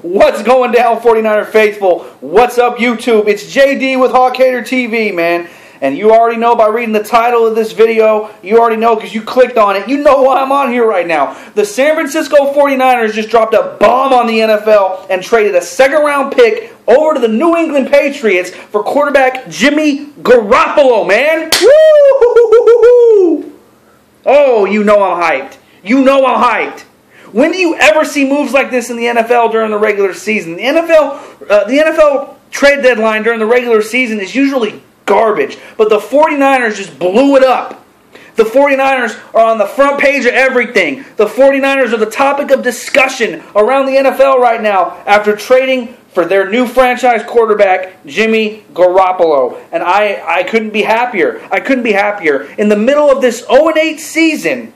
What's going down, 49er faithful? What's up, YouTube? It's JD with Hawkhater TV, man. And you already know by reading the title of this video, you already know because you clicked on it. You know why I'm on here right now. The San Francisco 49ers just dropped a bomb on the NFL and traded a second-round pick over to the New England Patriots for quarterback Jimmy Garoppolo, man. Woo! Oh, you know I'm hyped. You know I'm hyped. When do you ever see moves like this in the NFL during the regular season? The NFL trade deadline during the regular season is usually garbage, but the 49ers just blew it up. The 49ers are on the front page of everything. The 49ers are the topic of discussion around the NFL right now after trading for their new franchise quarterback, Jimmy Garoppolo. And I couldn't be happier. I couldn't be happier. In the middle of this 0-8 season,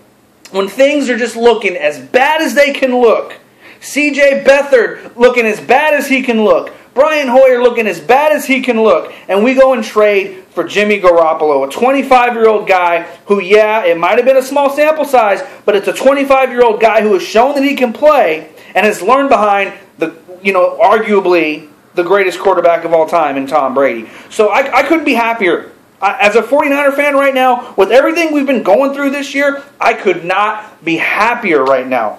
when things are just looking as bad as they can look, C.J. Beathard looking as bad as he can look, Brian Hoyer looking as bad as he can look, and we go and trade for Jimmy Garoppolo, a 25-year-old guy who, yeah, it might have been a small sample size, but it's a 25-year-old guy who has shown that he can play and has learned behind the, arguably the greatest quarterback of all time in Tom Brady. So I couldn't be happier. As a 49er fan right now, with everything we've been going through this year, I could not be happier right now.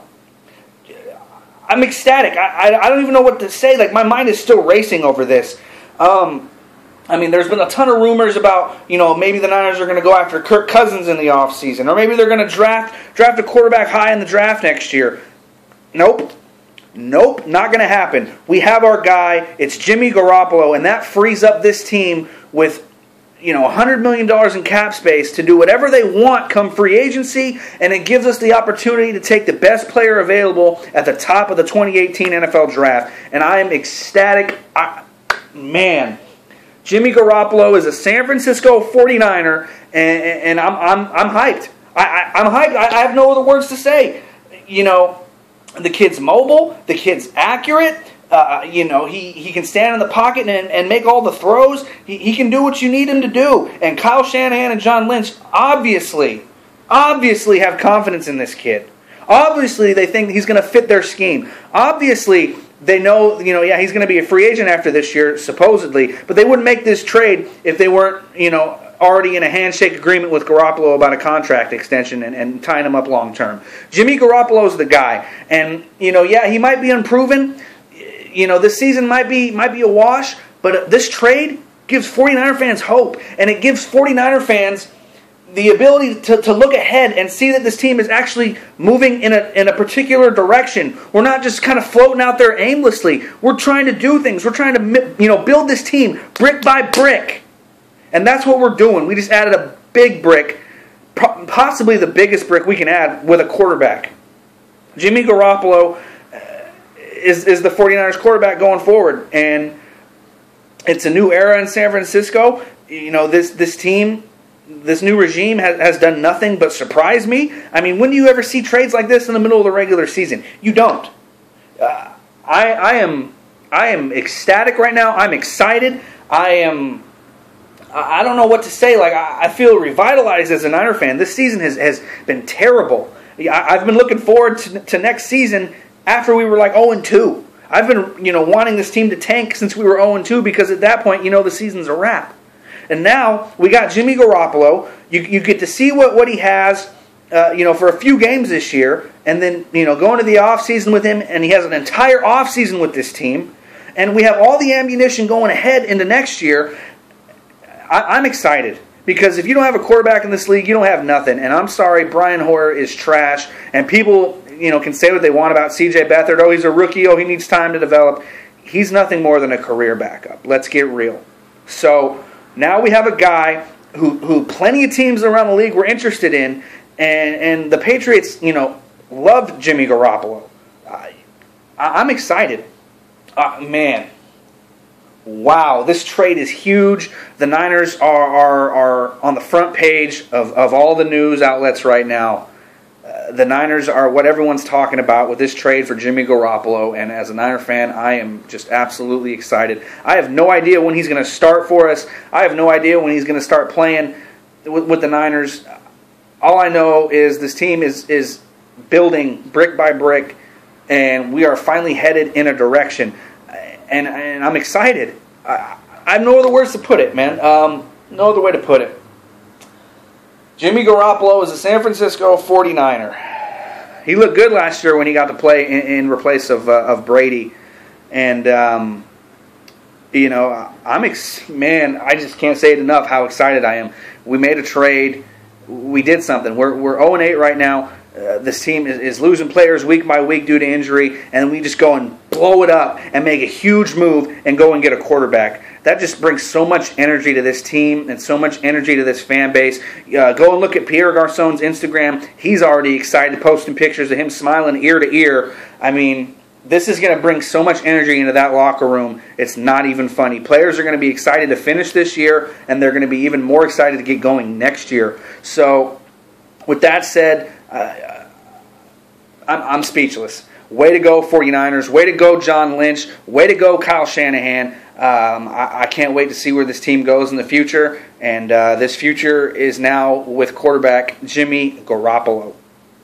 I'm ecstatic. I don't even know what to say. Like, my mind is still racing over this. There's been a ton of rumors about, maybe the Niners are going to go after Kirk Cousins in the offseason, or maybe they're going to draft a quarterback high in the draft next year. Nope, not going to happen. We have our guy. It's Jimmy Garoppolo, and that frees up this team with $100 million in cap space to do whatever they want come free agency, and it gives us the opportunity to take the best player available at the top of the 2018 NFL Draft. And I am ecstatic. Man, Jimmy Garoppolo is a San Francisco 49er, and I'm hyped. I'm hyped. I have no other words to say. The kid's mobile. The kid's accurate. He can stand in the pocket and make all the throws. He can do what you need him to do. And Kyle Shanahan and John Lynch obviously have confidence in this kid. Obviously, they think he's going to fit their scheme. Obviously, they know, he's going to be a free agent after this year, supposedly. But they wouldn't make this trade if they weren't, already in a handshake agreement with Garoppolo about a contract extension and tying him up long term. Jimmy Garoppolo is the guy. And, he might be unproven. This season might be a wash, but this trade gives 49er fans hope, and it gives 49er fans the ability to look ahead and see that this team is actually moving in a particular direction. We're not just kind of floating out there aimlessly. We're trying to do things. We're trying to build this team brick by brick, and that's what we're doing. We just added a big brick, possibly the biggest brick we can add with a quarterback. Jimmy Garoppolo is the 49ers quarterback going forward. And it's a new era in San Francisco. This team, this new regime has done nothing but surprise me. When do you ever see trades like this in the middle of the regular season? You don't. I am ecstatic right now. I'm excited. I don't know what to say. I feel revitalized as a Niner fan. This season has been terrible. I've been looking forward to next season after we were like 0-2. I've been, wanting this team to tank since we were 0-2 because at that point, the season's a wrap. And now we got Jimmy Garoppolo. You get to see what he has, for a few games this year, and then, going to the offseason with him, and he has an entire offseason with this team, and we have all the ammunition going ahead into next year. I'm excited. Because if you don't have a quarterback in this league, you don't have nothing. And I'm sorry, Brian Hoyer is trash. And people, can say what they want about C.J. Beathard. Oh, he's a rookie. Oh, he needs time to develop. He's nothing more than a career backup. Let's get real. So now we have a guy who plenty of teams around the league were interested in. And the Patriots, loved Jimmy Garoppolo. I'm excited. Man. Wow, this trade is huge. The Niners are on the front page of all the news outlets right now. The Niners are what everyone's talking about with this trade for Jimmy Garoppolo, and as a Niner fan, I am just absolutely excited. I have no idea when he's going to start for us. I have no idea when he's going to start playing with the Niners. All I know is this team is building brick by brick and we are finally headed in a direction. And I'm excited. I have no other words to put it, man. No other way to put it. Jimmy Garoppolo is a San Francisco 49er. He looked good last year when he got to play in replace of Brady. And, man, I just can't say it enough how excited I am. We made a trade. We did something. We're 0-8 right now. This team is losing players week by week due to injury, and we just go and blow it up and make a huge move and go and get a quarterback. That just brings so much energy to this team and so much energy to this fan base. Go and look at Pierre Garçon's Instagram. He's already excited, posting pictures of him smiling ear to ear. I mean, this is going to bring so much energy into that locker room. It's not even funny. Players are going to be excited to finish this year, and they're going to be even more excited to get going next year. So, with that said, I'm speechless. Way to go, 49ers. Way to go, John Lynch. Way to go, Kyle Shanahan. I can't wait to see where this team goes in the future. And this future is now with quarterback Jimmy Garoppolo.